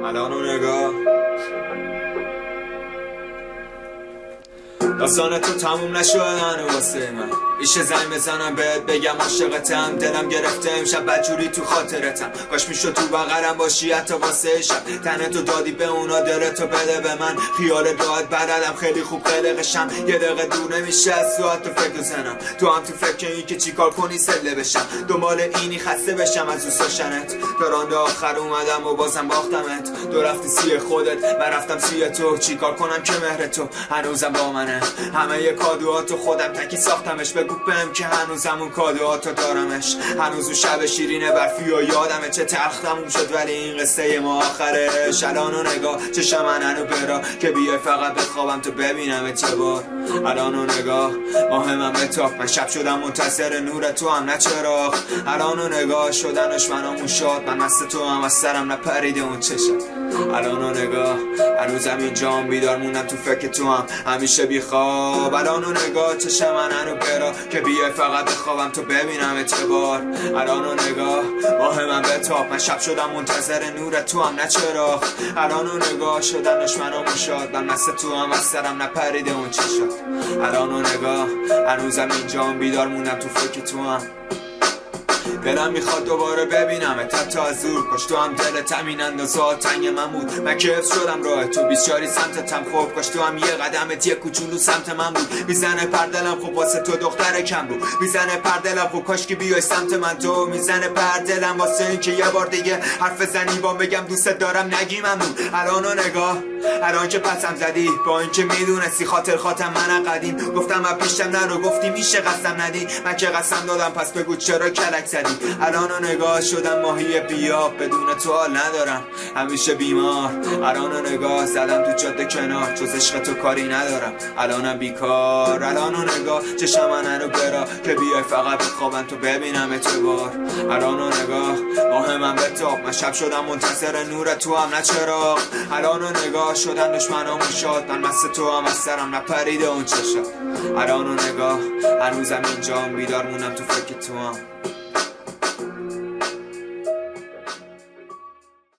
الان و نگاه داستان تو تموم نشدن واسه من ایشه زنگ بزنم بهت بگم عاشقتم دلم گرفته امشب بدجوری تو خاطرتم کاش میشد تو بغلم باشی حتی واسه شب تنتو دادی به اونا دلتو بده به من خیال راحت بلدم خیلی خوب قلقشم یه دقیقه دور نمیشه از تو حتی فکر زنم تو هم تو فکر این که چیکار کنی سله بشم دنبال اینی خسته بشم از دوست داشتنت تا رانده آخر اومدم و بازم باختمت تو رفتی سی خودت من رفتم سی تو چیکار کنم که مهر تو هنوزم با منه همه ی کادوهاتو خودم تکی ساختمش بگو بهم که هنوزم اون کادوهاتو دارمش هنوز اون شب شیرین برفی و یادمه چه تلخ تموم شد ولی این قصه ما آخرش الان و نگاه چشم منو برا که بیای فقط بخوابم تو ببینم چه بار الان و نگاه ماهمم بتاب من شب شدم منتظر نور تو هم نه چراغ الان و نگاه شدنش منامون شاد من مست تو هم از سرم نپریده اون چشم الان و نگاه هنوزم اینجام بیدار موندم تو فکر تو هم همیشه بیخواب الان و نگاه چشم منو برا که بیای فقط بخوابم تو ببینم اعتبار الان و نگاه ماه من بتاب من شب شدم منتظر نور تو هم نه چراغ الان و نگاه شدنش منامون شاد من مست تو هم از سرم نپریده اون چشم الان و نگاه هنوزم اینجام بیدار موندم تو فکر تو هم دلم میخواد دوباره ببینم تا از دور کاش تو هم دلت همین اندازه تنگ من بود من که حفظ شدم راه تو بیچاری سمتتم خوب کاش تو هم یه قدمت یه کوچولو سمت من بود میزنه پردلم خوب واسه تو دختر کم بود میزنه پردلم خوب کاش که بیای سمت من تو میزنه پردلم واسه این که یه بار دیگه حرف زنی با بگم دوست دارم نگی من بود الان و نگاه الان که پسم زدی با این که میدونستی خاطر من قدیم گفتم از پیشم نرو گفتی میشه قسم ندی من که قسم دادم پس بگو چرا کلک زدی الان و نگاه شدم ماهی بیاب بدون تو حال ندارم همیشه بیمار الان و نگاه زدم تو جاده کنار جز عشق تو کاری ندارم الانم بیکار الان و نگاه چشم منو برا که بیای فقط بخوابم تو ببینم اعتبار الان و نگاه ماه من بتاب من شب شدم منتظر نور تو هم نه چراغ الان و نگاه شدن دشمنامون شاد من مست تو هم از سرم نپریده اون چشم الان و نگاه هنوزم اینجام بیدار مونم تو فکر تو هم